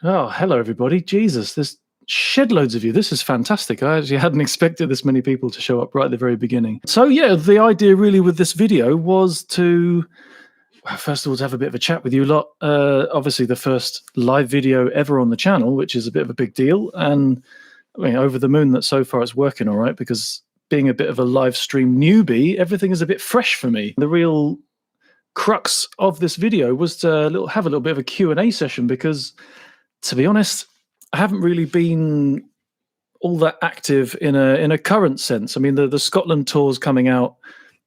Oh, hello, everybody. Jesus, there's shed loads of you. This is fantastic. I actually hadn't expected this many people to show up right at the very beginning. So, yeah, the idea really with this video was to, well, first of all, to have a bit of a chat with you lot. Obviously, the first live video ever on the channel, which is a bit of a big deal. And I mean, over the moon that so far it's working all right, because being a bit of a live stream newbie, everything is a bit fresh for me. The real crux of this video was to have a little bit of a Q&A session because, to be honest, I haven't really been all that active in a current sense. I mean, the Scotland tours coming out,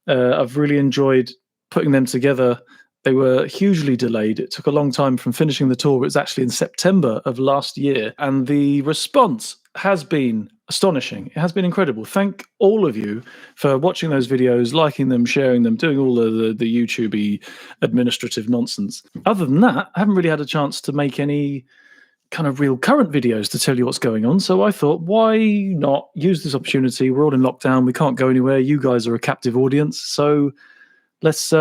I've really enjoyed putting them together. They were hugely delayed. It took a long time from finishing the tour. It was actually in September of last year, and the response has been astonishing. It has been incredible. Thank all of you for watching those videos, liking them, sharing them, doing all the YouTube-y administrative nonsense. Other than that, I haven't really had a chance to make any kind of real current videos to tell you what's going on. So I thought, why not use this opportunity? We're all in lockdown. We can't go anywhere. You guys are a captive audience. So let's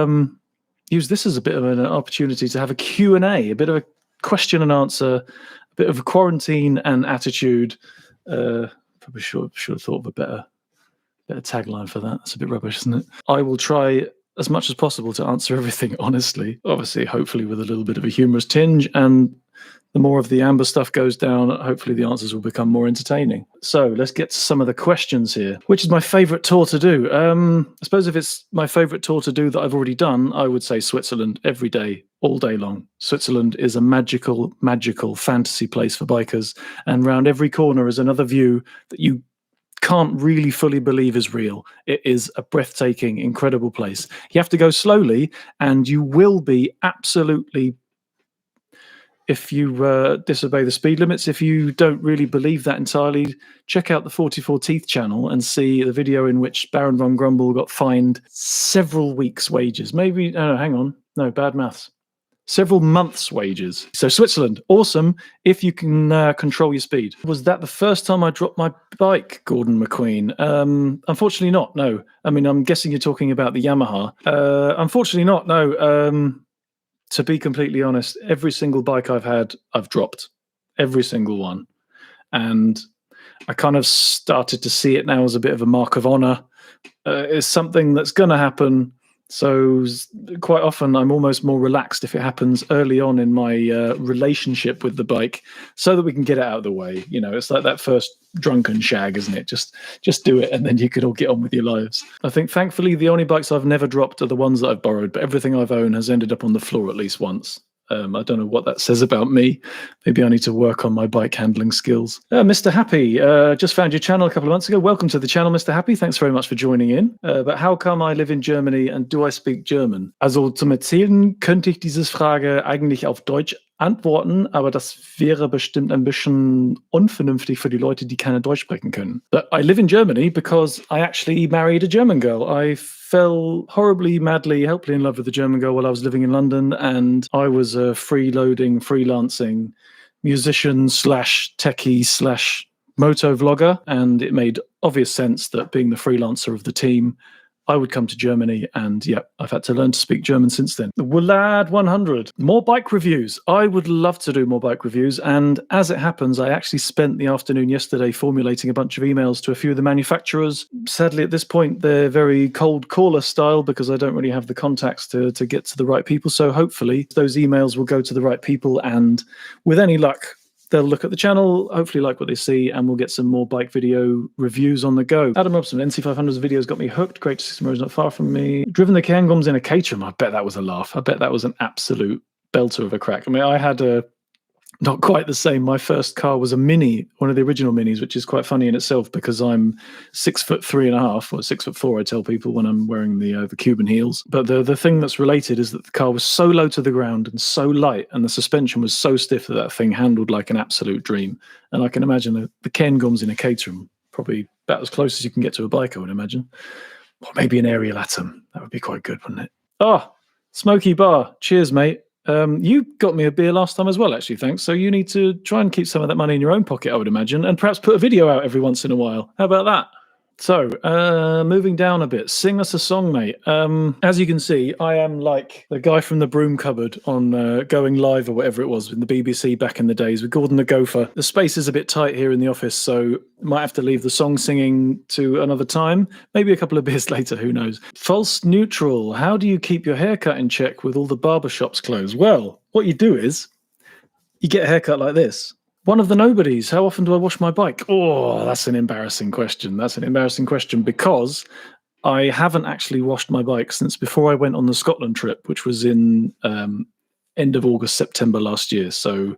use this as a bit of an opportunity to have a Q&A, a bit of a question and answer, a bit of a quarantine and attitude. Probably should have thought of a better tagline for that. That's a bit rubbish, isn't it? I will try as much as possible to answer everything honestly, obviously, hopefully with a little bit of a humorous tinge, and the more of the amber stuff goes down, hopefully the answers will become more entertaining. So let's get to some of the questions here. Which is my favourite tour to do? I suppose if it's my favourite tour to do that I've already done, I would say Switzerland every day, all day long. Switzerland is a magical, magical fantasy place for bikers, and round every corner is another view that you can't really fully believe is real. It is a breathtaking, incredible place. You have to go slowly, and you will be absolutely, if you disobey the speed limits. If you don't really believe that entirely, check out the 44 Teeth channel and see the video in which Baron von Grumble got fined several weeks' wages. Maybe, no, hang on. No, bad maths. Several months' wages. So Switzerland, awesome if you can control your speed. Was that the first time I dropped my bike, Gordon McQueen? Unfortunately not, no. I mean, I'm guessing you're talking about the Yamaha. Unfortunately not, no. To be completely honest, every single bike I've had, I've dropped. Every single one. And I kind of started to see it now as a bit of a mark of honor. It's something that's going to happen. So quite often I'm almost more relaxed if it happens early on in my relationship with the bike, so that we can get it out of the way. You know, it's like that first drunken shag, isn't it? Just do it, and then you can all get on with your lives. I think thankfully the only bikes I've never dropped are the ones that I've borrowed, but everything I've owned has ended up on the floor at least once. I don't know what that says about me. Maybe I need to work on my bike handling skills. Mr. Happy, just found your channel a couple of months ago. Welcome to the channel, Mr. Happy. Thanks very much for joining in. But how come I live in Germany and do I speak German? Also zum Erzählen könnte ich diese Frage eigentlich auf Deutsch antworten, aber das wäre bestimmt ein bisschen unvernünftig für die Leute, die keine Deutsch sprechen können. But I live in Germany because I actually married a German girl. I fell horribly, madly, helplessly in love with a German girl while I was living in London, and I was a freelancing musician slash techie slash moto vlogger, and it made obvious sense that being the freelancer of the team, I would come to Germany, and yeah, I've had to learn to speak German since then. Willad 100. More bike reviews. I would love to do more bike reviews, and as it happens, I actually spent the afternoon yesterday formulating a bunch of emails to a few of the manufacturers. Sadly, at this point, they're very cold caller style because I don't really have the contacts to get to the right people, so hopefully those emails will go to the right people, and with any luck, they'll look at the channel, hopefully like what they see, and we'll get some more bike video reviews on the go. Adam Robson, NC500's videos got me hooked. Great to see some roads not far from me. Driven the Cairngorms in a Caterham. I bet that was a laugh. I bet that was an absolute belter of a crack. I mean, I had not quite the same. My first car was a Mini, one of the original Minis, which is quite funny in itself because I'm 6'3.5" or 6'4", I tell people when I'm wearing the Cuban heels. But the thing that's related is that the car was so low to the ground and so light, and the suspension was so stiff that thing handled like an absolute dream. And I can imagine the Cairngorms in a Caterham, probably about as close as you can get to a bike, I would imagine. Or maybe an Ariel Atom. That would be quite good, wouldn't it? Oh, Smoky Bar. Cheers, mate. You got me a beer last time as well, actually, thanks. So you need to try and keep some of that money in your own pocket, I would imagine, and perhaps put a video out every once in a while. How about that? So, moving down a bit, sing us a song, mate. As you can see, I am like the guy from the broom cupboard on Going Live or whatever it was in the BBC back in the days with Gordon the Gopher. The space is a bit tight here in the office, so might have to leave the song singing to another time. Maybe a couple of beers later, who knows. False neutral. How do you keep your haircut in check with all the barbershops closed? Well, what you do is you get a haircut like this. One of the nobodies. How often do I wash my bike? Oh, that's an embarrassing question. That's an embarrassing question because I haven't actually washed my bike since before I went on the Scotland trip, which was in end of August, September last year. So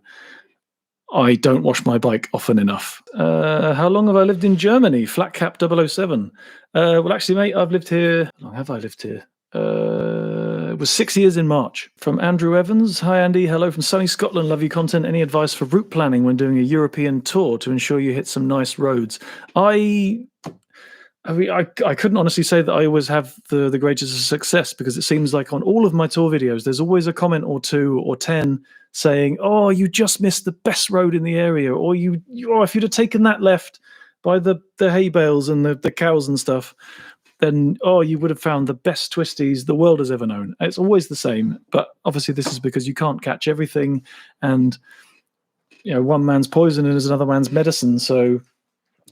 I don't wash my bike often enough. How long have I lived in Germany? Flatcap 007. Well, actually, mate, I've lived here. How long have I lived here? It was 6 years in March. From Andrew Evans. Hi, Andy. Hello from sunny Scotland. Love your content. Any advice for route planning when doing a European tour to ensure you hit some nice roads? I couldn't honestly say that I always have the greatest success because it seems like on all of my tour videos, there's always a comment or 2 or 10 saying, oh, you just missed the best road in the area, or if you'd have taken that left by the hay bales and the cows and stuff, then, you would have found the best twisties the world has ever known. It's always the same, but obviously this is because you can't catch everything, and one man's poison is another man's medicine. So,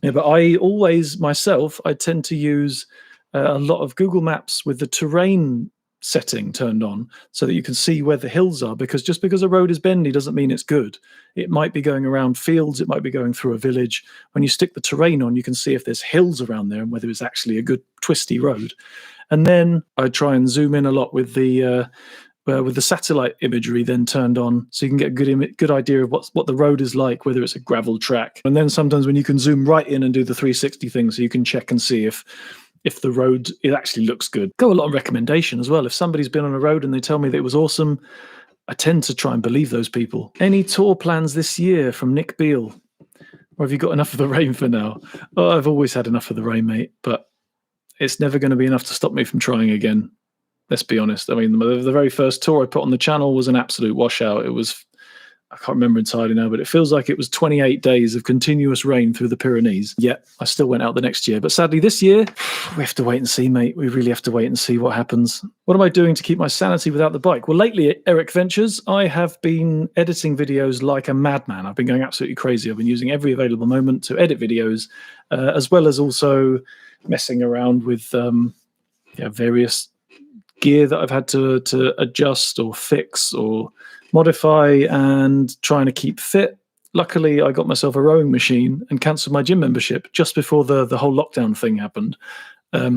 yeah, but I always, myself, I tend to use a lot of Google Maps with the terrain setting turned on so that you can see where the hills are, because just because a road is bendy doesn't mean it's good. It might be going around fields, it might be going through a village. When you stick the terrain on, you can see if there's hills around there and whether it's actually a good twisty road. And then I try and zoom in a lot with the satellite imagery then turned on, so you can get a good idea of what the road is like, whether it's a gravel track. And then sometimes when you can zoom right in and do the 360 thing, so you can check and see if the road, it actually looks good. Go a lot on recommendation as well. If somebody's been on a road and they tell me that it was awesome, I tend to try and believe those people. Any tour plans this year? From Nick Beale. Or have you got enough of the rain for now? Oh, I've always had enough of the rain, mate, but it's never going to be enough to stop me from trying again. Let's be honest. I mean, the very first tour I put on the channel was an absolute washout. It was, I can't remember entirely now, but it feels like it was 28 days of continuous rain through the Pyrenees. Yet I still went out the next year. But sadly, this year, we have to wait and see, mate. We really have to wait and see what happens. What am I doing to keep my sanity without the bike? Well, lately at Eric Ventures, I have been editing videos like a madman. I've been going absolutely crazy. I've been using every available moment to edit videos, as well as also messing around with various gear that I've had to adjust or fix or modify and trying to keep fit. Luckily, I got myself a rowing machine and cancelled my gym membership just before the whole lockdown thing happened.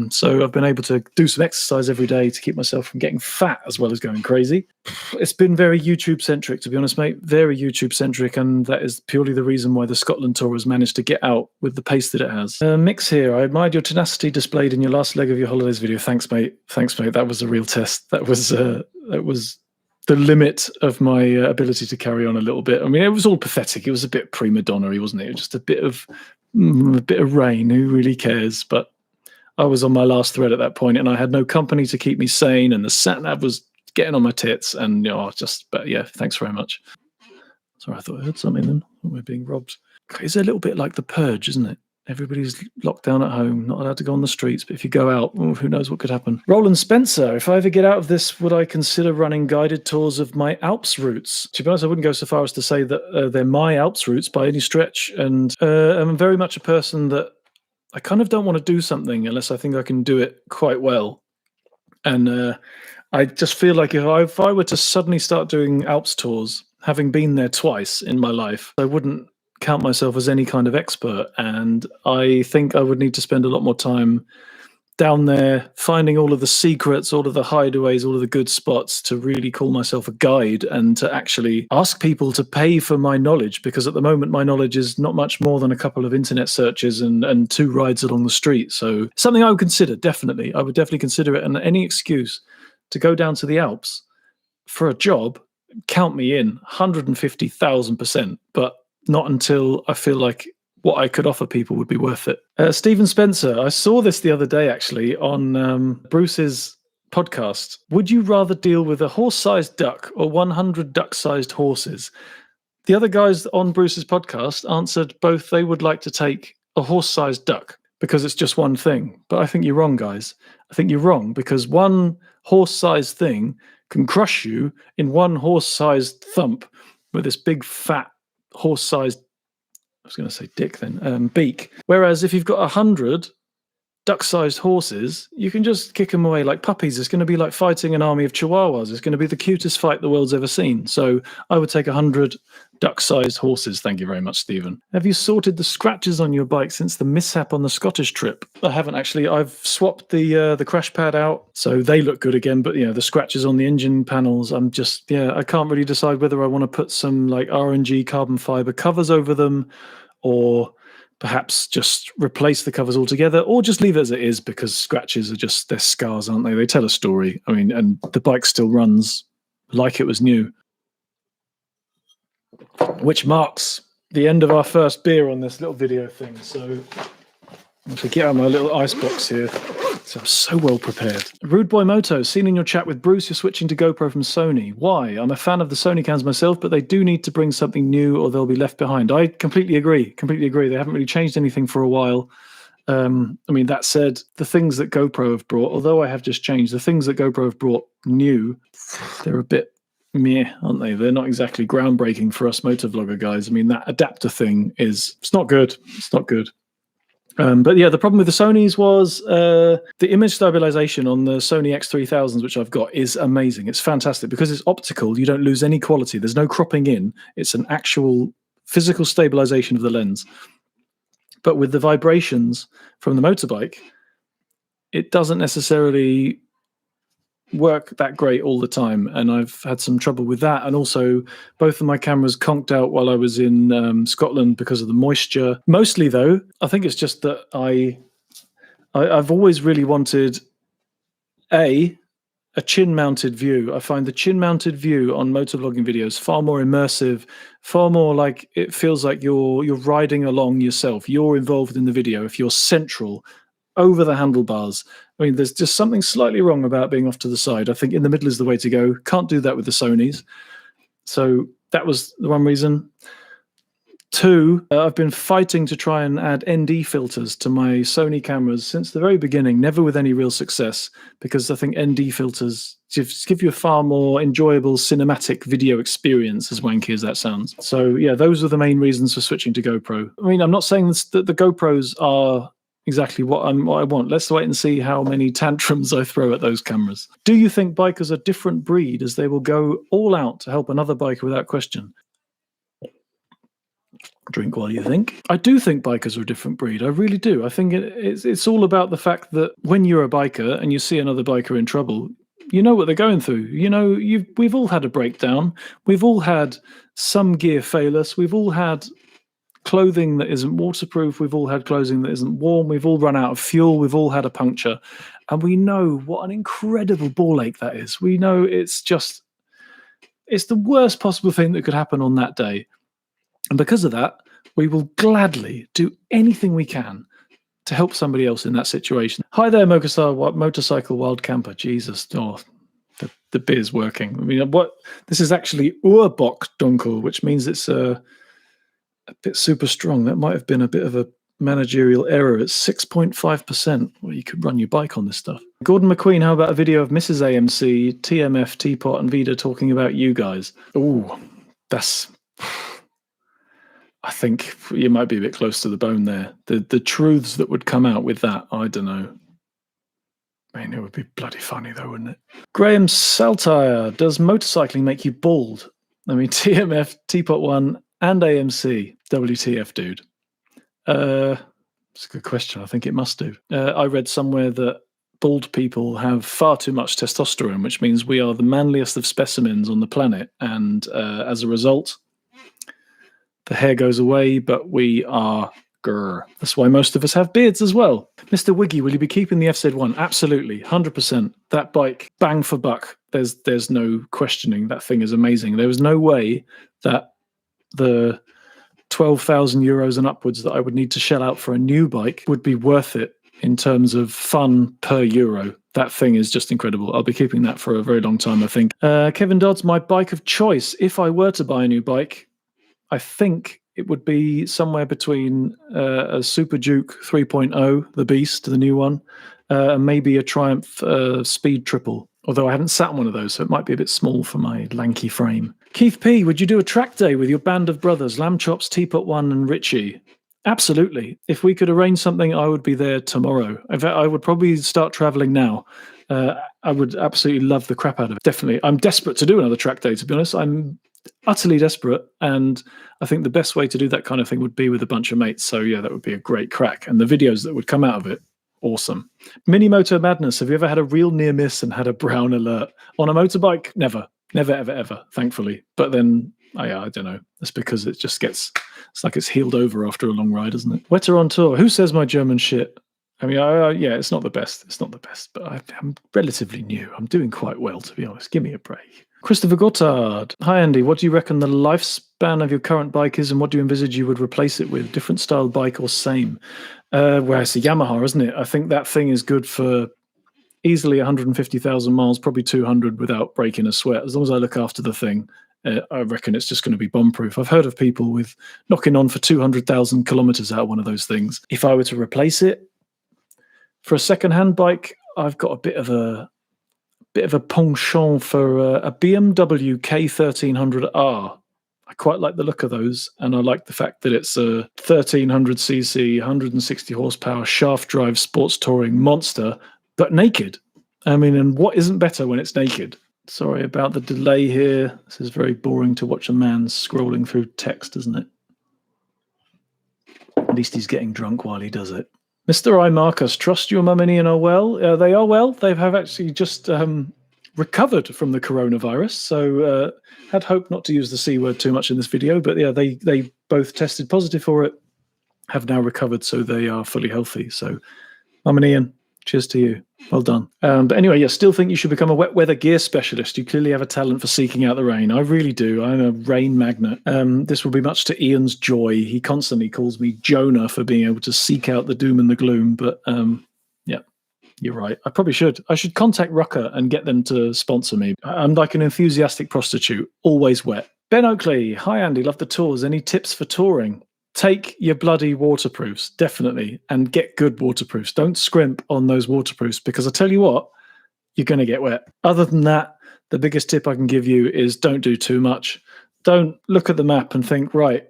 So I've been able to do some exercise every day to keep myself from getting fat as well as going crazy. It's been very YouTube-centric, to be honest, mate. Very YouTube-centric, and that is purely the reason why the Scotland tour has managed to get out with the pace that it has. Mix here. I admired your tenacity displayed in your last leg of your holidays video. Thanks, mate. Thanks, mate. That was a real test. That was the limit of my ability to carry on a little bit. I mean, it was all pathetic. It was a bit prima donna-y, wasn't it? It was just a bit of rain. Who really cares? But I was on my last thread at that point, and I had no company to keep me sane, and the sat-nav was getting on my tits, and but yeah, thanks very much. Sorry, I thought I heard something then. We're being robbed. It's a little bit like The Purge, isn't it? Everybody's locked down at home, not allowed to go on the streets, but if you go out, who knows what could happen. Roland Spencer, if I ever get out of this, would I consider running guided tours of my Alps routes? To be honest, I wouldn't go so far as to say that they're my Alps routes by any stretch, and I'm very much a person that I kind of don't want to do something unless I think I can do it quite well. And I just feel like if I were to suddenly start doing Alps tours, having been there twice in my life, I wouldn't count myself as any kind of expert. And I think I would need to spend a lot more time down there finding all of the secrets, all of the hideaways, all of the good spots to really call myself a guide and to actually ask people to pay for my knowledge, because at the moment my knowledge is not much more than a couple of internet searches and 2 rides along the street. So something I would consider, definitely. I would definitely consider it, and any excuse to go down to the Alps for a job, count me in 150,000%, but not until I feel like what I could offer people would be worth it. Stephen Spencer, I saw this the other day actually on Bruce's podcast. Would you rather deal with a horse-sized duck or 100 duck-sized horses? The other guys on Bruce's podcast answered both they would like to take a horse-sized duck. because it's just one thing. But I think you're wrong, guys. I think you're wrong, because one horse-sized thing can crush you in one horse-sized thump with this big, fat, horse-sized, I was going to say dick then, beak. Whereas if you've got 100 duck-sized horses, you can just kick them away like puppies. It's going to be like fighting an army of chihuahuas. It's going to be the cutest fight the world's ever seen. So I would take 100 duck-sized horses. Thank you very much, Stephen. Have you sorted the scratches on your bike since the mishap on the Scottish trip? I haven't actually. I've swapped the crash pad out, so they look good again. But the scratches on the engine panels, I can't really decide whether I want to put some like RNG carbon fiber covers over them, or perhaps just replace the covers altogether, or just leave it as it is, because scratches are they're scars, aren't they? They tell a story. I mean, and the bike still runs like it was new. Which marks the end of our first beer on this little video thing. So I'm going to get out my little ice box here. So I'm so well prepared. Rude Boy Moto, seen in your chat with Bruce, you're switching to GoPro from Sony. Why? I'm a fan of the Sony cams myself, but they do need to bring something new or they'll be left behind. I completely agree. They haven't really changed anything for a while. That said, the things that GoPro have brought, although I have just changed, the things that GoPro have brought new, they're a bit meh, aren't they? They're not exactly groundbreaking for us motovlogger guys. I mean, that adapter thing it's not good. It's not good. But yeah, the problem with the Sonys was the image stabilization on the Sony X3000s, which I've got, is amazing. It's fantastic because it's optical. You don't lose any quality. There's no cropping in. It's an actual physical stabilization of the lens. But with the vibrations from the motorbike, it doesn't necessarily work that great all the time, and I've had some trouble with that. And also both of my cameras conked out while I was in Scotland because of the moisture. Mostly though, I think it's just that I've always really wanted a chin mounted view. I find the chin mounted view on motovlogging videos far more immersive, far more like it feels like you're riding along yourself. You're involved in the video if you're central over the handlebars. I mean, there's just something slightly wrong about being off to the side. I think in the middle is the way to go. Can't do that with the Sonys. So that was the one reason. Two, I've been fighting to try and add ND filters to my Sony cameras since the very beginning, never with any real success, because I think ND filters just give you a far more enjoyable cinematic video experience, as wanky as that sounds. So yeah, those are the main reasons for switching to GoPro. I mean, I'm not saying that the GoPros are exactly what I want. Let's wait and see how many tantrums I throw at those cameras. Do you think bikers are a different breed, as they will go all out to help another biker without question? Drink while you think. I do think bikers are a different breed. I really do. I think it's all about the fact that when you're a biker and you see another biker in trouble, you know what they're going through. We've all had a breakdown. We've all had some gear fail us. We've all had clothing that isn't waterproof. We've all had clothing that isn't warm. We've all run out of fuel. We've all had a puncture. And we know what an incredible ball ache that is. We know it's the worst possible thing that could happen on that day. And because of that, we will gladly do anything we can to help somebody else in that situation. Hi there, Motorcycle Wild Camper. Jesus, the beer's working. I mean, this is actually Urbock Dunkel, which means it's a bit super strong. That might have been a bit of a managerial error. It's 6.5%. Well, you could run your bike on this stuff. Gordon McQueen, how about a video of Mrs. AMC, TMF, Teapot, and Vida talking about you guys? Oh, I think you might be a bit close to the bone there. The truths that would come out with that, I don't know. I mean, it would be bloody funny though, wouldn't it? Graham Saltire, does motorcycling make you bald? I mean, TMF, Teapot 1, and AMC. WTF, dude? It's a good question. I think it must do. I read somewhere that bald people have far too much testosterone, which means we are the manliest of specimens on the planet. And as a result, the hair goes away, but we are grr. That's why most of us have beards as well. Mr. Wiggy, will you be keeping the FZ1? Absolutely, 100%. That bike, bang for buck. There's no questioning. That thing is amazing. There was no way that the 12,000 euros and upwards that I would need to shell out for a new bike would be worth it in terms of fun per euro. That thing is just incredible. I'll be keeping that for a very long time, I think. Kevin Dodds, my bike of choice. If I were to buy a new bike, I think it would be somewhere between a Super Duke 3.0, the Beast, the new one, and maybe a Triumph Speed Triple. Although I haven't sat on one of those, so it might be a bit small for my lanky frame. Keith P, would you do a track day with your band of brothers, Lamb Chops, Teapot One, and Richie? Absolutely. If we could arrange something, I would be there tomorrow. In fact, I would probably start traveling now. I would absolutely love the crap out of it. Definitely. I'm desperate to do another track day, to be honest. I'm utterly desperate. And I think the best way to do that kind of thing would be with a bunch of mates. So yeah, that would be a great crack. And the videos that would come out of it, awesome. Mini Moto Madness. Have you ever had a real near miss and had a brown alert? On a motorbike? Never. Never, ever, ever, thankfully. But then, I don't know. That's because it just gets, it's like it's healed over after a long ride, isn't it? Wetter on tour. Who says my German shit? I mean, yeah, it's not the best. It's not the best, but I'm relatively new. I'm doing quite well, to be honest. Give me a break. Christopher Gottard. Hi, Andy. What do you reckon the lifespan of your current bike is, and what do you envisage you would replace it with? Different style bike or same? Well, it's a Yamaha, isn't it? I think that thing is good for easily 150,000 miles, probably 200 without breaking a sweat. As long as I look after the thing, I reckon it's just going to be bomb-proof. I've heard of people with knocking on for 200,000 kilometers out of one of those things. If I were to replace it for a second-hand bike, I've got a bit of a penchant for a BMW K1300R. I quite like the look of those, and I like the fact that it's a 1300cc, 160 horsepower shaft drive sports touring monster, but naked. I mean, and what isn't better when it's naked? Sorry about the delay here. This is very boring to watch a man scrolling through text, isn't it? At least he's getting drunk while he does it. Mr. I. Marcus, trust your mum and Ian are well. They are well. They have actually just recovered from the coronavirus. So had hoped not to use the C word too much in this video, but yeah, they both tested positive for it, have now recovered, so they are fully healthy. So mum and Ian, cheers to you. Well done. But anyway, yeah, still think you should become a wet weather gear specialist. You clearly have a talent for seeking out the rain. I really do. I'm a rain magnet. This will be much to Ian's joy. He constantly calls me Jonah for being able to seek out the doom and the gloom. But yeah, you're right. I probably should. I should contact Rucker and get them to sponsor me. I'm like an enthusiastic prostitute, always wet. Ben Oakley. Hi, Andy. Love the tours. Any tips for touring? Take your bloody waterproofs, definitely, and get good waterproofs. Don't scrimp on those waterproofs, because I tell you what, you're going to get wet. Other than that, the biggest tip I can give you is don't do too much. Don't look at the map and think, right,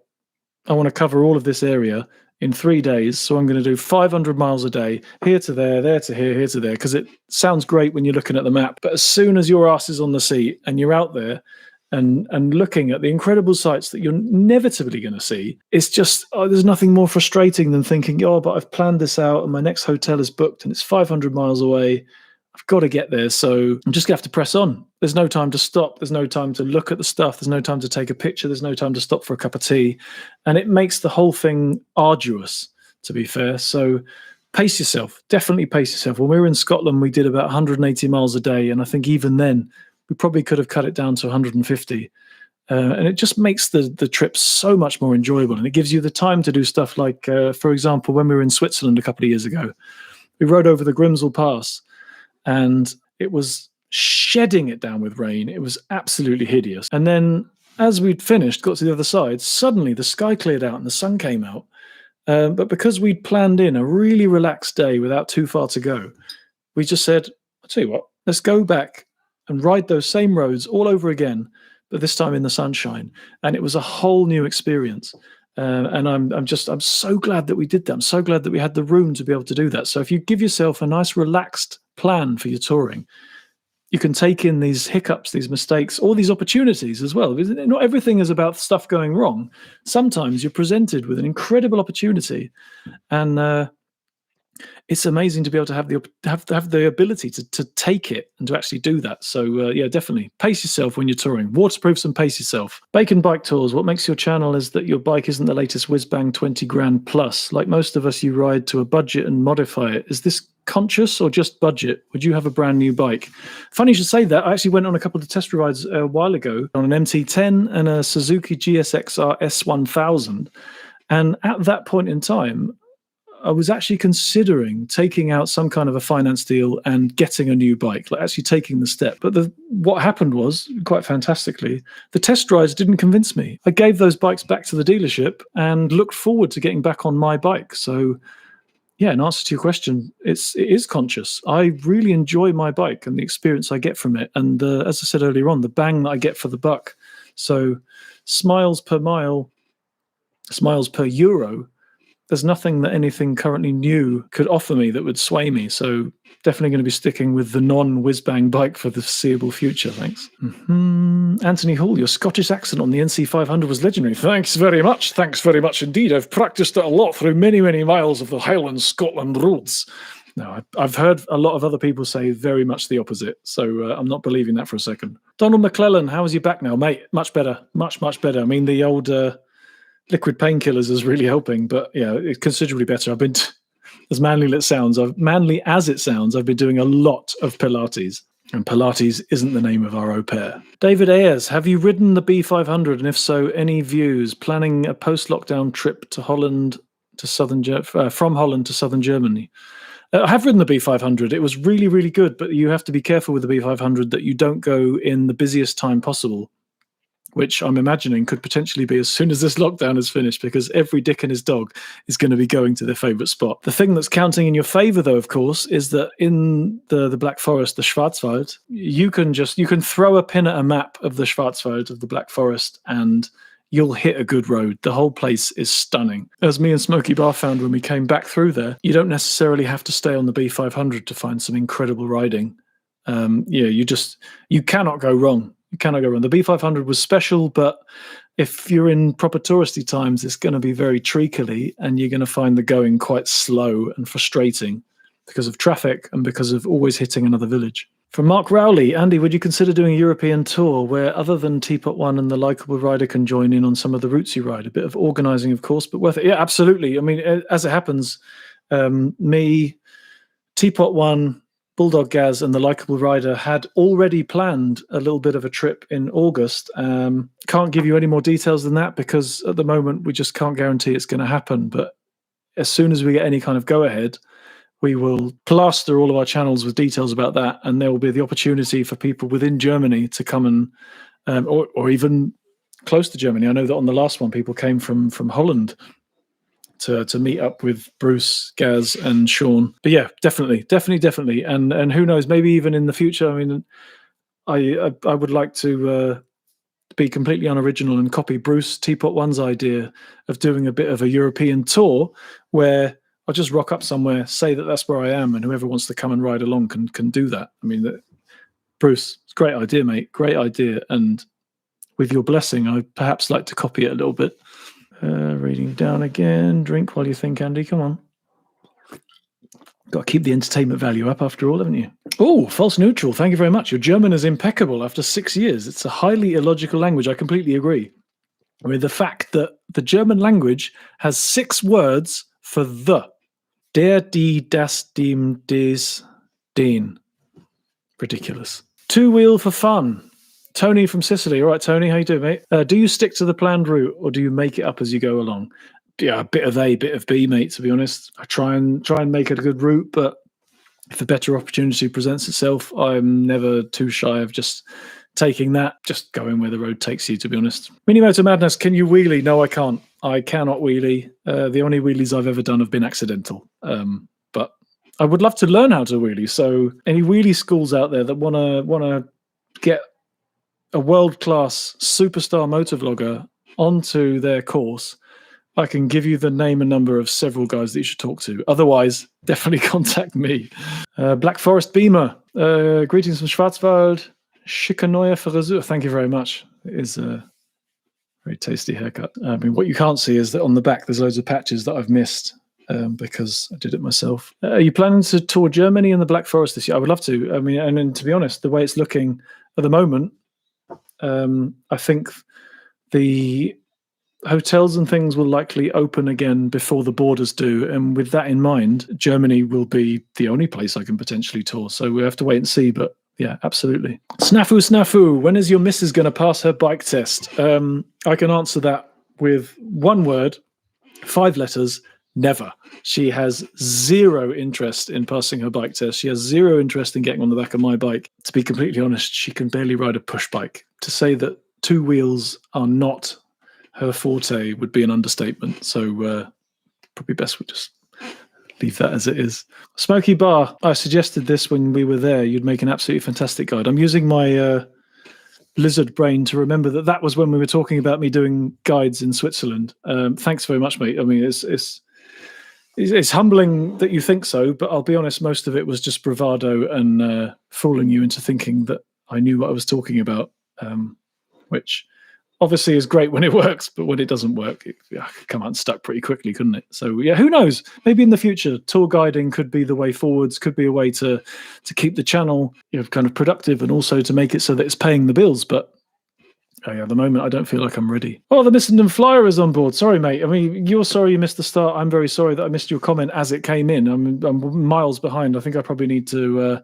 I want to cover all of this area in 3 days, so I'm going to do 500 miles a day, here to there to here to there, because it sounds great when you're looking at the map. But as soon as your ass is on the seat and you're out there, and looking at the incredible sights that you're inevitably going to see, it's just, there's nothing more frustrating than thinking, oh, but I've planned this out and my next hotel is booked and it's 500 miles away. I've got to get there, so I'm just going to have to press on. There's no time to stop. There's no time to look at the stuff. There's no time to take a picture. There's no time to stop for a cup of tea. And it makes the whole thing arduous, to be fair. So pace yourself. Definitely pace yourself. When we were in Scotland, we did about 180 miles a day, and I think even then, we probably could have cut it down to 150. And it just makes the trip so much more enjoyable. And it gives you the time to do stuff like, for example, when we were in Switzerland a couple of years ago, we rode over the Grimsel Pass and it was shedding it down with rain. It was absolutely hideous. And then as we'd finished, got to the other side, suddenly the sky cleared out and the sun came out. But because we'd planned in a really relaxed day without too far to go, we just said, I'll tell you what, let's go back and ride those same roads all over again, but this time in the sunshine. And it was a whole new experience. And I'm so glad that we did that. I'm so glad that we had the room to be able to do that. So if you give yourself a nice relaxed plan for your touring, you can take in these hiccups, these mistakes, all these opportunities as well. Not everything is about stuff going wrong. Sometimes you're presented with an incredible opportunity, and it's amazing to be able to have the ability to take it and to actually do that. So yeah, definitely pace yourself when you're touring. Waterproofs and pace yourself. Bacon Bike Tours. What makes your channel is that your bike isn't the latest whiz-bang 20 grand plus. Like most of us, you ride to a budget and modify it. Is this conscious or just budget? Would you have a brand new bike? Funny you should say that. I actually went on a couple of test rides a while ago on an MT10 and a Suzuki GSXR S1000. And at that point in time, I was actually considering taking out some kind of a finance deal and getting a new bike, like actually taking the step. But what happened was, quite fantastically, the test rides didn't convince me. I gave those bikes back to the dealership and looked forward to getting back on my bike. So yeah, in answer to your question, it is conscious. I really enjoy my bike and the experience I get from it. And as I said earlier on, the bang that I get for the buck. So smiles per mile, smiles per euro. There's nothing that anything currently new could offer me that would sway me. So definitely going to be sticking with the non-whiz-bang bike for the foreseeable future. Thanks. Anthony Hall, your Scottish accent on the NC500 was legendary. Thanks very much. Thanks very much indeed. I've practiced it a lot through many, many miles of the Highland Scotland roads. No, I've heard a lot of other people say very much the opposite. So I'm not believing that for a second. Donald McClellan, how is your back now, mate? Much better. Much, much better. I mean, the old... liquid painkillers is really helping, but yeah, it's considerably better. I've been, as manly as it sounds, I've been doing a lot of Pilates, and Pilates isn't the name of our au pair. David Ayers, have you ridden the B500, and if so, any views? Planning a post-lockdown trip to Holland to from Holland to southern Germany. I have ridden the B500. It was really, really good, but you have to be careful with the B500 that you don't go in the busiest time possible, which I'm imagining could potentially be as soon as this lockdown is finished, because every dick and his dog is going to be going to their favourite spot. The thing that's counting in your favour, though, of course, is that in the Black Forest, the Schwarzwald, you can throw a pin at a map of the Schwarzwald, of the Black Forest, and you'll hit a good road. The whole place is stunning. As me and Smokey Bar found when we came back through there, you don't necessarily have to stay on the B500 to find some incredible riding. You cannot go wrong. You cannot go wrong. The B500 was special, but if you're in proper touristy times, it's going to be very treacly, and you're going to find the going quite slow and frustrating because of traffic and because of always hitting another village. From Mark Rowley, Andy, would you consider doing a European tour where other than Teapot One and the Likeable Rider can join in on some of the routes you ride? A bit of organising, of course, but worth it. Yeah, absolutely. I mean, as it happens, me, Teapot One, Bulldog Gaz and the Likeable Rider had already planned a little bit of a trip in August. Can't give you any more details than that because at the moment we just can't guarantee it's going to happen. But as soon as we get any kind of go-ahead, we will plaster all of our channels with details about that, and there will be the opportunity for people within Germany to come and, or even close to Germany. I know that on the last one, people came from Holland to meet up with Bruce, Gaz, and Sean. But yeah, definitely. And who knows, maybe even in the future. I mean, I would like to be completely unoriginal and copy Bruce Teapot One's idea of doing a bit of a European tour where I'll just rock up somewhere, say that that's where I am, and whoever wants to come and ride along can do that. I mean, Bruce, it's a great idea, mate. Great idea. And with your blessing, I'd perhaps like to copy it a little bit. Reading down again. Drink while you think, Andy. Come on. Got to keep the entertainment value up after all, haven't you? Oh, false neutral. Thank you very much. Your German is impeccable after 6 years. It's a highly illogical language. I completely agree. I mean, the fact that the German language has 6 words for the. Der, die, das, dem, des, den. Ridiculous. Two wheel for fun. Tony from Sicily. All right, Tony, how you doing, mate? Do you stick to the planned route or do you make it up as you go along? Yeah, a bit of A, bit of B, mate, to be honest. I try and make it a good route, but if a better opportunity presents itself, I'm never too shy of just taking that, just going where the road takes you, to be honest. Mini Motor Madness, can you wheelie? No, I can't. I cannot wheelie. The only wheelies I've ever done have been accidental. But I would love to learn how to wheelie. So any wheelie schools out there that wanna get a world-class superstar motovlogger onto their course, I can give you the name and number of several guys that you should talk to. Otherwise, definitely contact me. Black Forest Beamer. Greetings from Schwarzwald. Schicke neue Frisur. Thank you very much. It is a very tasty haircut. I mean, what you can't see is that on the back there's loads of patches that I've missed because I did it myself. Are you planning to tour Germany and the Black Forest this year? I would love to. I mean, and to be honest, the way it's looking at the moment, I think the hotels and things will likely open again before the borders do. And with that in mind, Germany will be the only place I can potentially tour. So we have to wait and see. But yeah, absolutely. Snafu, when is your missus going to pass her bike test? I can answer that with one word, 5 letters, Never. She has zero interest in passing her bike test. She has zero interest in getting on the back of my bike. To be completely honest, she can barely ride a push bike. To say that two wheels are not her forte would be an understatement. So probably best we just leave that as it is. Smoky Bar. I suggested this when we were there. You'd make an absolutely fantastic guide. I'm using my lizard brain to remember that was when we were talking about me doing guides in Switzerland. Thanks very much, mate. I mean, it's humbling that you think so, but I'll be honest, most of it was just bravado and fooling you into thinking that I knew what I was talking about, which obviously is great when it works, but when it doesn't work, it could come unstuck pretty quickly, couldn't it? So yeah, who knows? Maybe in the future, tour guiding could be the way forwards, could be a way to keep the channel, kind of productive, and also to make it so that it's paying the bills. But at the moment, I don't feel like I'm ready. Oh, the Missenden Flyer is on board. Sorry, mate. I mean, you're sorry you missed the start. I'm very sorry that I missed your comment as it came in. I'm miles behind. I think I probably need to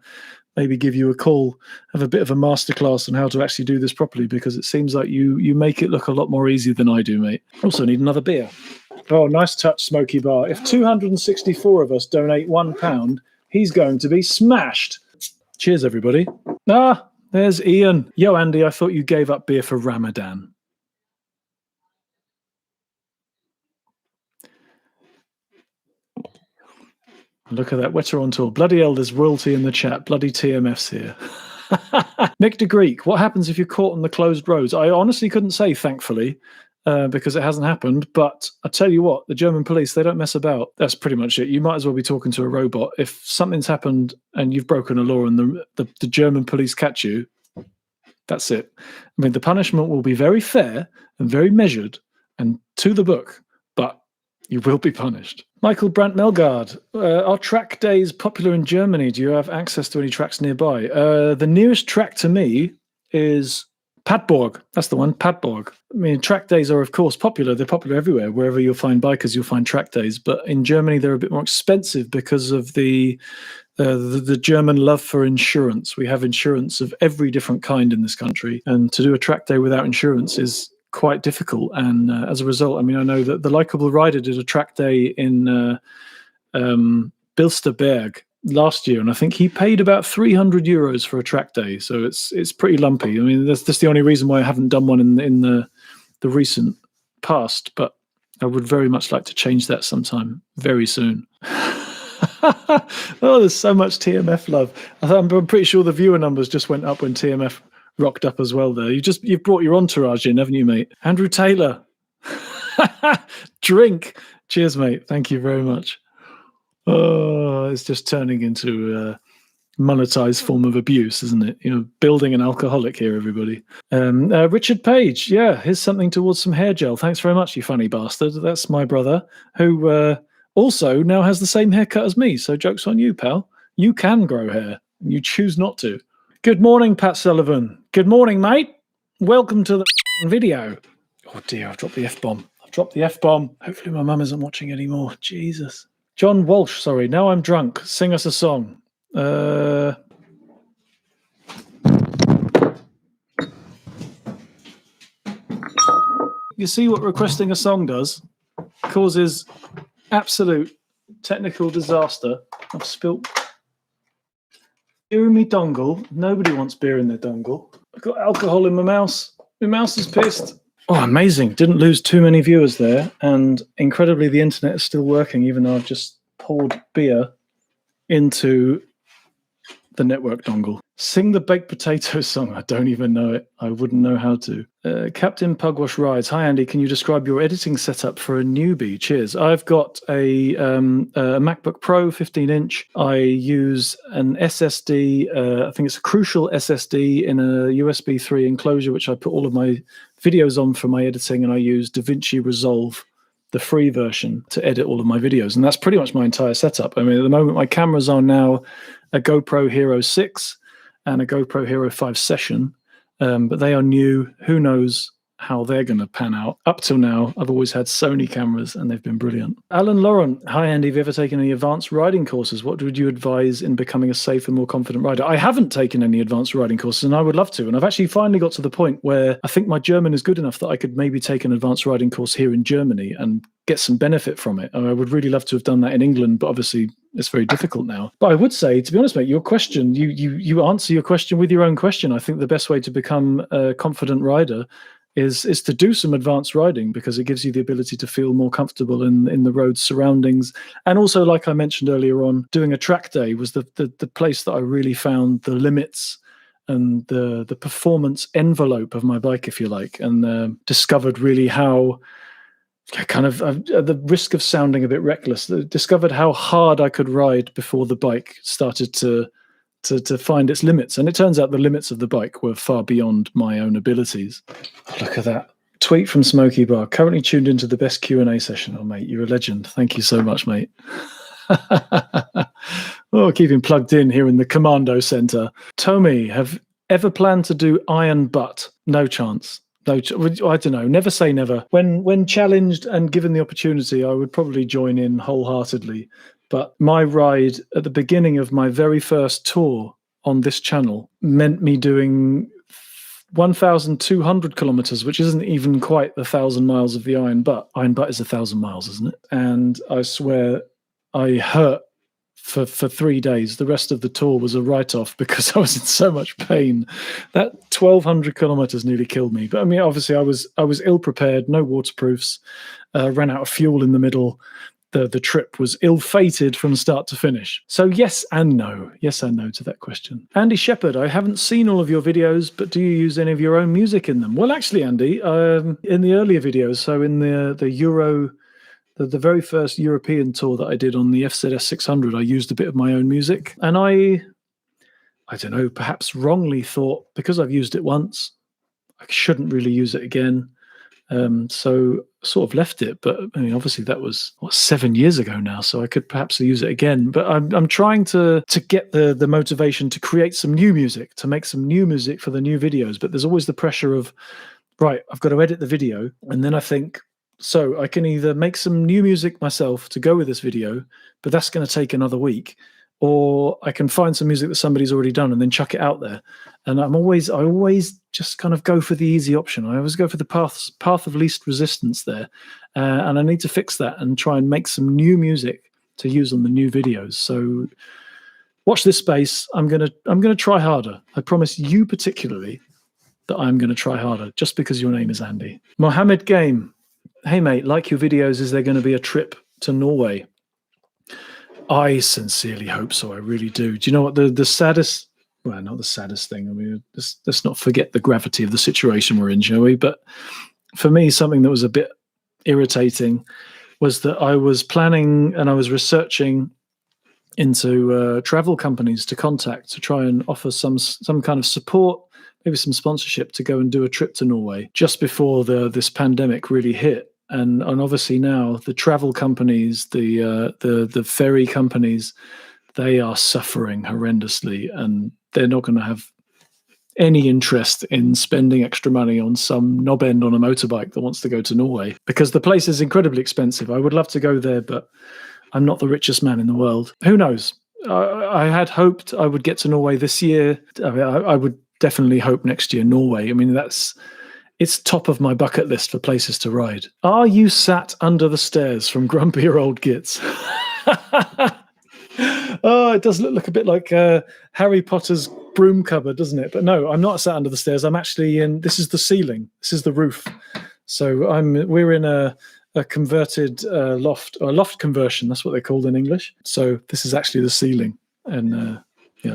maybe give you a call, have a bit of a masterclass on how to actually do this properly, because it seems like you make it look a lot more easy than I do, mate. Also need another beer. Oh, nice touch, Smoky Bar. If 264 of us donate £1, he's going to be smashed. Cheers, everybody. There's Ian. Yo, Andy, I thought you gave up beer for Ramadan. Look at that. Wetter on tour. Bloody hell, there's royalty in the chat. Bloody TMF's here. Nick de Greek, what happens if you're caught on the closed roads? I honestly couldn't say, thankfully, because it hasn't happened. But I tell you what, the German police, they don't mess about. That's pretty much it. You might as well be talking to a robot. If something's happened and you've broken a law and the German police catch you, that's it. I mean, the punishment will be very fair and very measured and to the book, but you will be punished. Michael Brandt Melgard, are track days popular in Germany? Do you have access to any tracks nearby? The nearest track to me is Padborg. That's the one, Padborg. I mean, track days are, of course, popular. They're popular everywhere. Wherever you'll find bikers, you'll find track days. But in Germany, they're a bit more expensive because of the German love for insurance. We have insurance of every different kind in this country. And to do a track day without insurance is quite difficult, and as a result, I mean, I know that the Likeable Rider did a track day in Bilsterberg last year, and I think he paid about €300 for a track day. So it's pretty lumpy. I mean, that's the only reason why I haven't done one in the recent past. But I would very much like to change that sometime very soon. Oh, there's so much TMF love. I'm pretty sure the viewer numbers just went up when TMF rocked up as well there. You've brought your entourage in, haven't you, mate? Andrew Taylor. Drink. Cheers, mate. Thank you very much. Oh, it's just turning into a monetized form of abuse, isn't it? Building an alcoholic here, everybody. Richard Page. Yeah, here's something towards some hair gel. Thanks very much, you funny bastard. That's my brother, who also now has the same haircut as me. So joke's on you, pal. You can grow hair. You choose not to. Good morning, Pat Sullivan. Good morning, mate. Welcome to the video. Oh, dear, I've dropped the F-bomb. Hopefully my mum isn't watching anymore. Jesus. John Walsh, sorry. Now I'm drunk. Sing us a song. You see what requesting a song does? Causes absolute technical disaster. I've spilt beer in my dongle. Nobody wants beer in their dongle. I've got alcohol in my mouse. My mouse is pissed. Oh, amazing. Didn't lose too many viewers there. And incredibly, the internet is still working, even though I've just poured beer into the network dongle. Sing the baked potato song. I don't even know it. I wouldn't know how to. Captain Pugwash Rides. Hi, Andy. Can you describe your editing setup for a newbie? Cheers. I've got a MacBook Pro 15-inch. I use an SSD. I think it's a Crucial SSD in a USB 3 enclosure, which I put all of my videos on for my editing, and I use DaVinci Resolve, the free version, to edit all of my videos. And that's pretty much my entire setup. I mean, at the moment, my cameras are now a GoPro Hero 6 and a GoPro Hero 5 Session, but they are new. Who knows how they're going to pan out. Up till now, I've always had Sony cameras and they've been brilliant. Alan Laurent, hi Andy, have you ever taken any advanced riding courses? What would you advise in becoming a safer, more confident rider? I haven't taken any advanced riding courses and I would love to. And I've actually finally got to the point where I think my German is good enough that I could maybe take an advanced riding course here in Germany and get some benefit from it. I would really love to have done that in England, but obviously it's very difficult now. But I would say, to be honest, mate, your question, you answer your question with your own question. I think the best way to become a confident rider is to do some advanced riding, because it gives you the ability to feel more comfortable in the road surroundings. And also, like I mentioned earlier on, doing a track day was the place that I really found the limits and the performance envelope of my bike, if you like, and discovered really how kind of, at the risk of sounding a bit reckless, discovered how hard I could ride before the bike started to find its limits. And it turns out the limits of the bike were far beyond my own abilities. Look at that. Tweet from Smokey Bar. Currently tuned into the best Q&A session. Oh, mate, you're a legend. Thank you so much, mate. Oh, keeping plugged in here in the Commando Center. Tommy, have ever planned to do iron butt? No chance. No, I don't know. Never say never. When challenged and given the opportunity, I would probably join in wholeheartedly. But my ride at the beginning of my very first tour on this channel meant me doing 1,200 kilometers, which isn't even quite the 1,000 miles of the Iron Butt. Iron Butt is 1,000 miles, isn't it? And I swear I hurt for 3 days. The rest of the tour was a write-off because I was in so much pain. That 1,200 kilometers nearly killed me. But I mean, obviously I was ill-prepared, no waterproofs, ran out of fuel in the middle. The trip was ill-fated from start to finish. So yes and no. Yes and no to that question. Andy Shepherd, I haven't seen all of your videos, but do you use any of your own music in them? Well, actually, Andy, in the earlier videos, so in the very first European tour that I did on the FZS 600, I used a bit of my own music. And I don't know, perhaps wrongly thought, because I've used it once, I shouldn't really use it again. So sort of left it, but I mean, obviously that was 7 years ago now, so I could perhaps use it again. But I'm trying to get the motivation to create some new music, to make some new music for the new videos. But there's always the pressure of, right, I've got to edit the video, and then I think, so I can either make some new music myself to go with this video, but that's going to take another week, or I can find some music that somebody's already done and then chuck it out there. And I always just kind of go for the easy option. I always go for the path of least resistance there. And I need to fix that and try and make some new music to use on the new videos. So watch this space. I'm gonna try harder. I promise you particularly that I'm gonna try harder, just because your name is Andy. Mohammed Game. Hey mate, like your videos, is there going to be a trip to Norway? I sincerely hope so. I really do. Do you know what the saddest, well, not the saddest thing. I mean, let's not forget the gravity of the situation we're in, shall we? But for me, something that was a bit irritating was that I was planning and I was researching into travel companies to contact to try and offer some kind of support, maybe some sponsorship to go and do a trip to Norway just before this pandemic really hit. And obviously now the travel companies, the ferry companies, they are suffering horrendously, and they're not going to have any interest in spending extra money on some knob end on a motorbike that wants to go to Norway, because the place is incredibly expensive. I would love to go there, but I'm not the richest man in the world. Who knows? I had hoped I would get to Norway this year. I mean, I would definitely hope next year Norway. I mean, it's top of my bucket list for places to ride. Are you sat under the stairs from Grumpier Old Gits? Oh, it does look a bit like Harry Potter's broom cupboard, doesn't it? But no, I'm not sat under the stairs. I'm actually in, this is the ceiling. This is the roof. So we're in a converted loft, or a loft conversion. That's what they're called in English. So this is actually the ceiling. And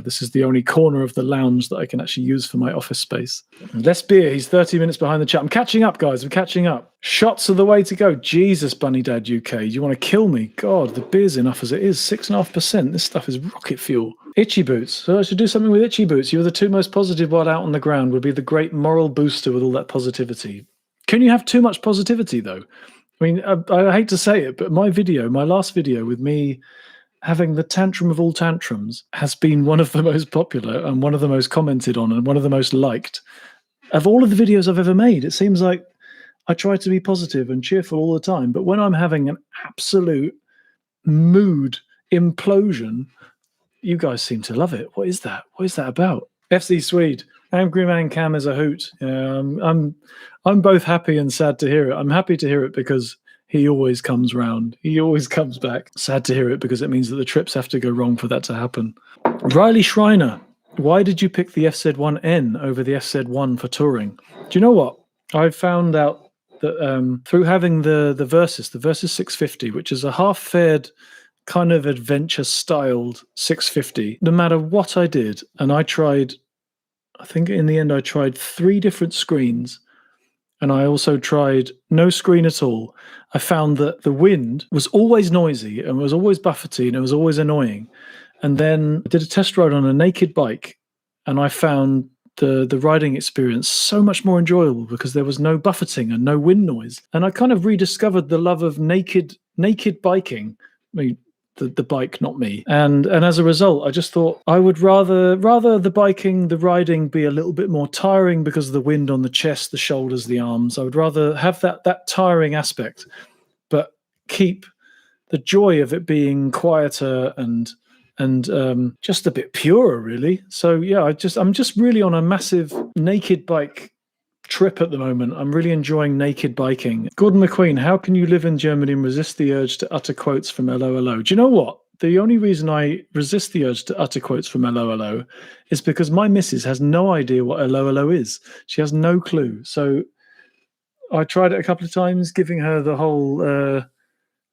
this is the only corner of the lounge that I can actually use for my office space. Less beer. He's 30 minutes behind the chat. I'm catching up, guys. I'm catching up. Shots are the way to go. Jesus, Bunny Dad UK. You want to kill me? God, the beer's enough as it is. 6.5%. This stuff is rocket fuel. Itchy Boots. So I should do something with Itchy Boots. You're the two most positive while out on the ground. Would be the great moral booster with all that positivity. Can you have too much positivity, though? I mean, I hate to say it, but my last video with me having the tantrum of all tantrums has been one of the most popular and one of the most commented on and one of the most liked of all of the videos I've ever made. It seems like I try to be positive and cheerful all the time, but when I'm having an absolute mood implosion, you guys seem to love it. What is that? What is that about? FC Swede, AndyManCam is a hoot. I'm both happy and sad to hear it. I'm happy to hear it because he always comes round. He always comes back. Sad to hear it because it means that the trips have to go wrong for that to happen. Riley Schreiner, why did you pick the FZ1N over the FZ1 for touring? Do you know what? I found out that through having the Versys 650, which is a half-faired kind of adventure-styled 650, no matter what I did, and I tried, I think in the end I tried 3 different screens, and I also tried no screen at all. I found that the wind was always noisy and was always buffety and it was always annoying. And then I did a test ride on a naked bike, and I found the riding experience so much more enjoyable because there was no buffeting and no wind noise. And I kind of rediscovered the love of naked biking. I mean, the bike, not me. And as a result, I just thought I would rather the riding be a little bit more tiring because of the wind on the chest, the shoulders, the arms. I would rather have that tiring aspect, but keep the joy of it being quieter and just a bit purer, really. So yeah, I'm just really on a massive naked bike trip at the moment. I'm really enjoying naked biking. Gordon McQueen, how can you live in Germany and resist the urge to utter quotes from LOLO? Do you know what? The only reason I resist the urge to utter quotes from LOLO is because my missus has no idea what LOLO is. She has no clue. So I tried it a couple of times, giving her the whole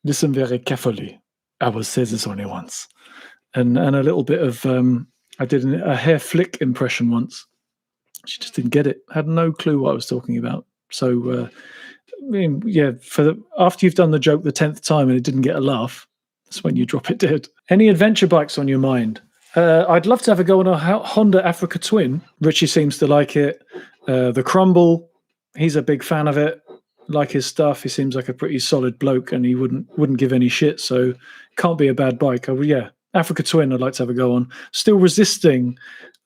listen very carefully. I will say this only once. And a little bit of, I did a hair flick impression once. She just didn't get it. Had no clue what I was talking about. So, I mean, yeah, after you've done the joke the 10th time and it didn't get a laugh, that's when you drop it dead. Any adventure bikes on your mind? I'd love to have a go on a Honda Africa Twin. Richie seems to like it. The Crumble, he's a big fan of it. Like his stuff. He seems like a pretty solid bloke, and he wouldn't give any shit. So, can't be a bad bike. Yeah, Africa Twin, I'd like to have a go on. Still resisting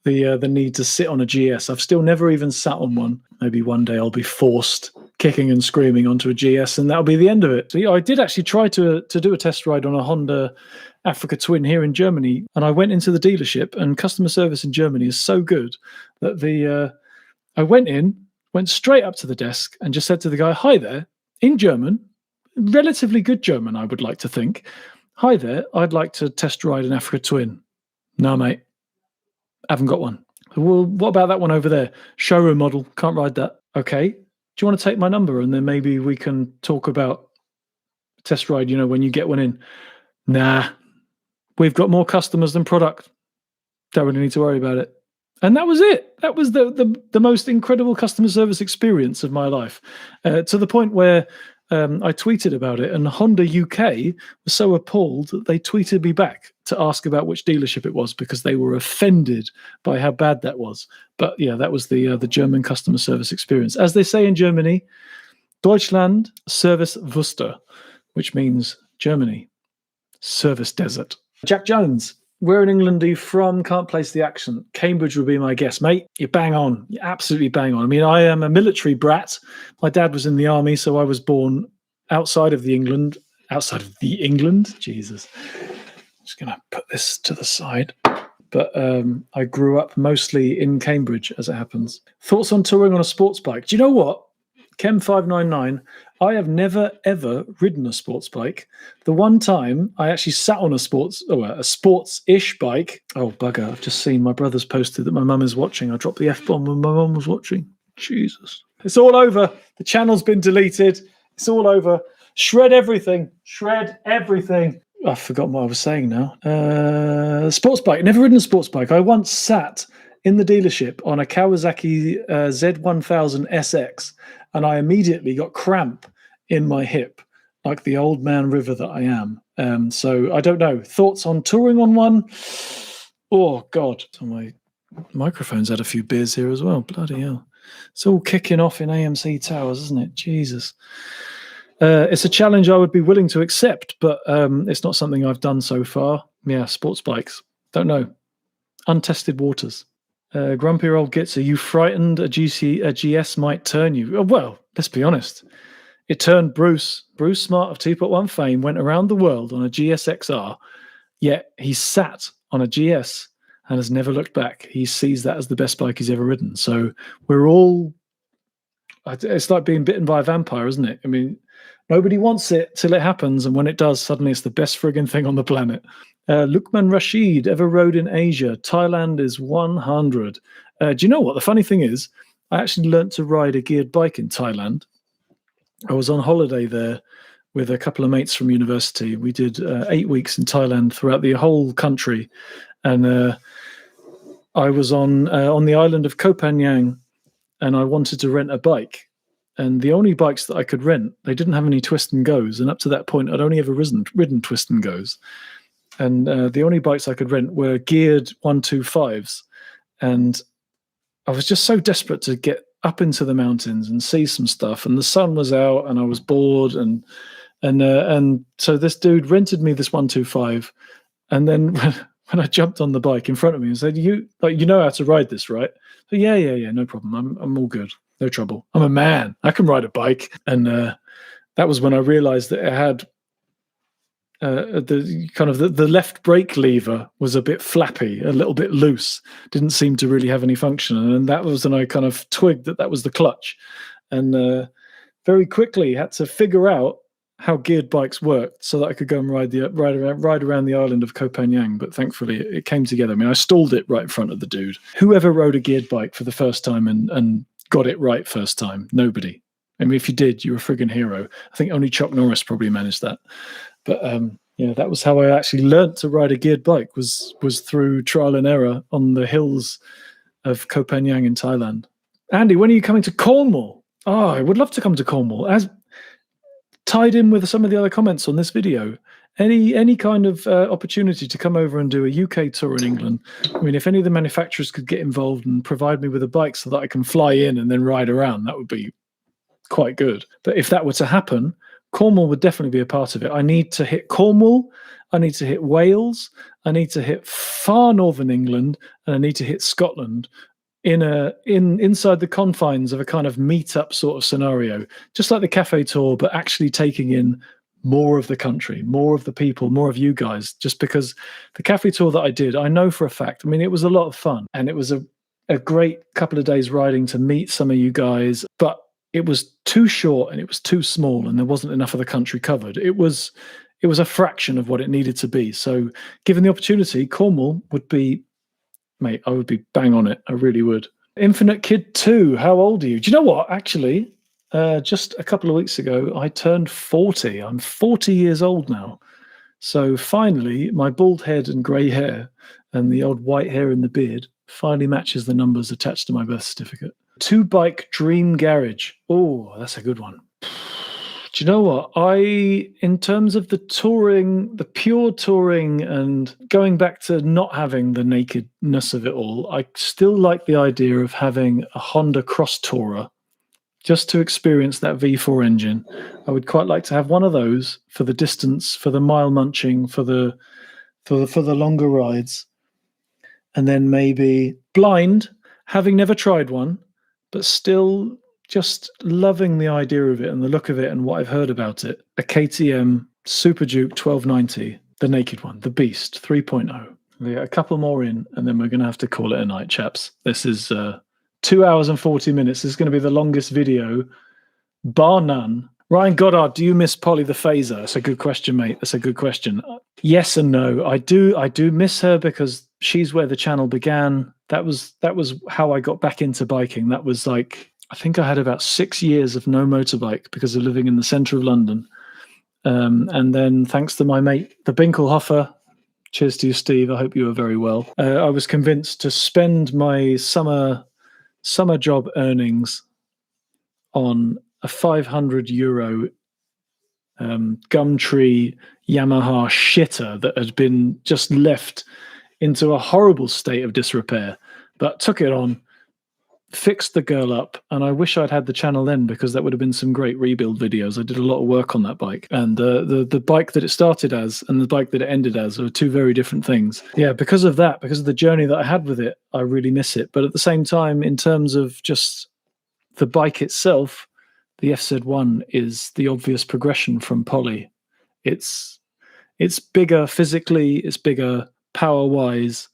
the need to sit on a GS. I've still never even sat on one. Maybe one day I'll be forced kicking and screaming onto a GS, and that'll be the end of it. So yeah, I did actually try to do a test ride on a Honda Africa Twin here in Germany, and I went into the dealership, and customer service in Germany is so good that I went straight up to the desk and just said to the guy, "Hi there," in German, relatively good German, I would like to think. "Hi there, I'd like to test ride an Africa Twin." "No, mate. Haven't got one." "Well, what about that one over there? Showroom model, can't ride that." "Okay. Do you want to take my number and then maybe we can talk about test ride, when you get one in?" "Nah, we've got more customers than product. Don't really need to worry about it." And that was it. That was the most incredible customer service experience of my life, to the point where I tweeted about it, and Honda UK was so appalled that they tweeted me back to ask about which dealership it was because they were offended by how bad that was. But yeah, that was the German customer service experience. As they say in Germany, Deutschland Service Wuster, which means Germany, service desert. Jack Jones, where in England are you from? Can't place the accent. Cambridge would be my guess, mate. You're bang on. You're absolutely bang on. I mean, I am a military brat. My dad was in the army, so I was born outside of the England. Outside of the England? Jesus. I'm just going to put this to the side. But I grew up mostly in Cambridge, as it happens. Thoughts on touring on a sports bike? Do you know what? Chem599, I have never, ever ridden a sports bike. The one time I actually sat on a sports-ish bike. Oh, bugger. I've just seen my brother's posted that my mum is watching. I dropped the F-bomb when my mum was watching. Jesus. It's all over. The channel's been deleted. It's all over. Shred everything. Shred everything. I've forgotten what I was saying now. Sports bike. Never ridden a sports bike. I once sat in the dealership on a Kawasaki Z1000 SX, and I immediately got cramp in my hip, like the old man river that I am. So I don't know. Thoughts on touring on one? Oh, God. So my microphone's had a few beers here as well. Bloody hell. It's all kicking off in AMC Towers, isn't it? Jesus. It's a challenge I would be willing to accept, but it's not something I've done so far. Yeah, sports bikes. Don't know. Untested waters. Grumpy old Gits, are you frightened a GS might turn you? Well, let's be honest. It turned Bruce. Bruce Smart of 2.1 fame went around the world on a GSXR, yet he sat on a GS and has never looked back. He sees that as the best bike he's ever ridden. So we're all, it's like being bitten by a vampire, isn't it? I mean, nobody wants it till it happens, and when it does, suddenly it's the best friggin' thing on the planet. Lukman Rashid, ever rode in Asia? Thailand is 100. Do you know what? The funny thing is, I actually learnt to ride a geared bike in Thailand. I was on holiday there with a couple of mates from university. We did 8 weeks in Thailand throughout the whole country. And I was on the island of Koh Phangan, and I wanted to rent a bike. And the only bikes that I could rent, they didn't have any twist and goes. And up to that point, I'd only ever ridden twist and goes. And the only bikes I could rent were geared 125s. And I was just so desperate to get up into the mountains and see some stuff. And the sun was out and I was bored. And so this dude rented me this 125. And then when I jumped on the bike in front of me and said, you know how to ride this, right? So, yeah, no problem. I'm all good. No trouble. I'm a man. I can ride a bike. And that was when I realized that it had the left brake lever was a bit flappy, a little bit loose, didn't seem to really have any function. And that was when I kind of twigged that was the clutch. And very quickly had to figure out how geared bikes worked so that I could go and ride around the island of Koh Phangan. But thankfully it came together. I mean, I stalled it right in front of the dude. Whoever rode a geared bike for the first time and got it right first time? Nobody. I mean, if you did, you're a friggin' hero. I think only Chuck Norris probably managed that. But yeah, that was how I actually learnt to ride a geared bike, was through trial and error on the hills of Koh Phangan in Thailand. Andy, when are you coming to Cornwall? Oh, I would love to come to Cornwall. As tied in with some of the other comments on this video, any kind of opportunity to come over and do a UK tour in England. I mean, if any of the manufacturers could get involved and provide me with a bike so that I can fly in and then ride around, that would be quite good. But if that were to happen, Cornwall would definitely be a part of it. I need to hit Cornwall, I need to hit Wales, I need to hit far northern England, and I need to hit Scotland inside the confines of a kind of meet-up sort of scenario, just like the cafe tour, but actually taking in more of the country, more of the people, more of you guys. Just because the cafe tour that I did, I know for a fact, I mean, it was a lot of fun, and it was a great couple of days riding to meet some of you guys, but it was too short and it was too small and there wasn't enough of the country covered. It was a fraction of what it needed to be. So given the opportunity, Cornwall would be, mate, I would be bang on it. I really would. Infinite Kid 2, how old are you? Do you know what? Actually, just a couple of weeks ago, I turned 40. I'm 40 years old now. So finally, my bald head and grey hair and the old white hair in the beard finally matches the numbers attached to my birth certificate. 2-bike dream garage. Oh, that's a good one. Do you know what? In terms of the touring, the pure touring and going back to not having the nakedness of it all, I still like the idea of having a Honda Cross Tourer just to experience that V4 engine. I would quite like to have one of those for the distance, for the mile munching, for the longer rides. And then maybe blind, having never tried one, but still just loving the idea of it and the look of it and what I've heard about it. A KTM Super Duke 1290, the naked one, the Beast 3.0. We got a couple more in, and then we're going to have to call it a night, chaps. This is 2 hours and 40 minutes. This is going to be the longest video, bar none. Ryan Goddard, do you miss Polly the Phaser? That's a good question, mate. That's a good question. Yes and no. I do miss her because she's where the channel began. That was how I got back into biking. That was like, I think I had about 6 years of no motorbike because of living in the centre of London. And then thanks to my mate, the Binkelhofer, cheers to you, Steve. I hope you are very well. I was convinced to spend my summer job earnings on a €500 Gumtree Yamaha shitter that had been just left into a horrible state of disrepair, but took it on, fixed the girl up, and I wish I'd had the channel then, because that would have been some great rebuild videos. I did a lot of work on that bike, and the bike that it started as and the bike that it ended as are two very different things. Yeah, because of that, because of the journey that I had with it, I really miss it. But at the same time, in terms of just the bike itself, the FZ1 is the obvious progression from Poly. It's bigger physically, it's bigger power-wise,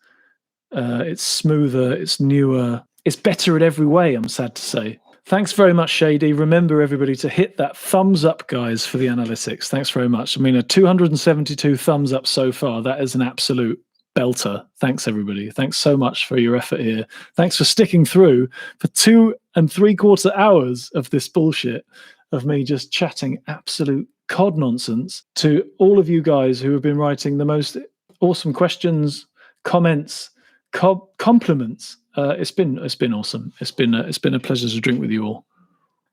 it's smoother, it's newer, it's better in every way, I'm sad to say. Thanks very much, Shady. Remember, everybody, to hit that thumbs up, guys, for the analytics. Thanks very much. I mean, a 272 thumbs up so far. That is an absolute belter. Thanks, everybody. Thanks so much for your effort here. Thanks for sticking through for 2 3/4 hours of this bullshit, of me just chatting absolute cod nonsense to all of you guys who have been writing the most awesome questions, comments, compliments. It's been awesome. It's been a pleasure to drink with you all.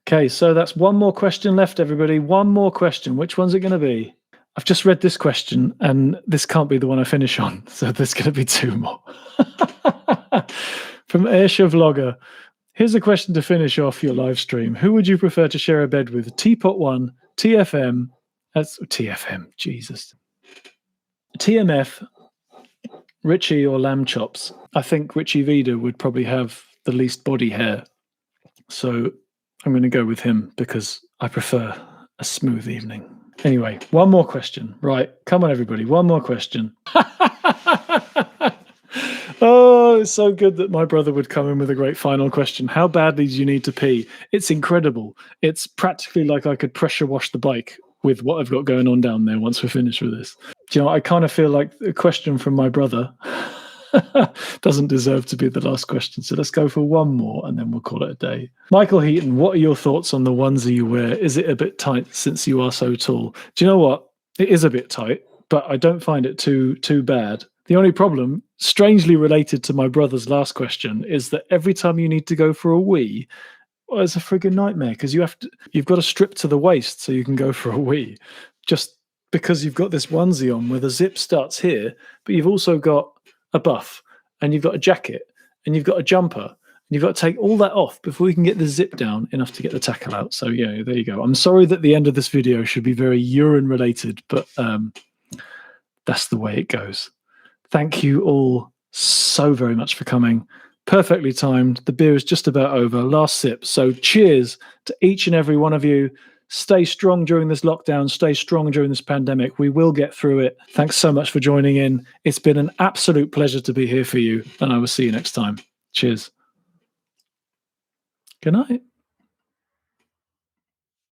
Okay, so that's one more question left, everybody. One more question. Which one's it going to be? I've just read this question, and this can't be the one I finish on, so there's going to be 2 more. From Aisha Vlogger. Here's a question to finish off your live stream. Who would you prefer to share a bed with? Teapot 1, TFM, that's TFM, Jesus. TMF, Richie or Lamb Chops? I think Richie Vida would probably have the least body hair. So I'm going to go with him because I prefer a smooth evening. Anyway, one more question. Right, come on, everybody. One more question. Oh, it's so good that my brother would come in with a great final question. How badly do you need to pee? It's incredible. It's practically like I could pressure wash the bike with what I've got going on down there once we're finished with this. Do you know, I kind of feel like a question from my brother doesn't deserve to be the last question. So let's go for one more and then we'll call it a day. Michael Heaton, what are your thoughts on the onesie you wear? Is it a bit tight since you are so tall? Do you know what? It is a bit tight, but I don't find it too bad. The only problem, strangely related to my brother's last question, is that every time you need to go for a wee, well, it's a friggin' nightmare, because you've got to strip to the waist so you can go for a wee, just because you've got this onesie on where the zip starts here, but you've also got a buff, and you've got a jacket, and you've got a jumper, and you've got to take all that off before you can get the zip down enough to get the tackle out. So yeah, there you go. I'm sorry that the end of this video should be very urine related, but that's the way it goes. Thank you all so very much for coming. Perfectly timed. The beer is just about over. Last sip. So cheers to each and every one of you. Stay strong during this lockdown. Stay strong during this pandemic. We will get through it. Thanks so much for joining in. It's been an absolute pleasure to be here for you, and I will see you next time. Cheers. Good night.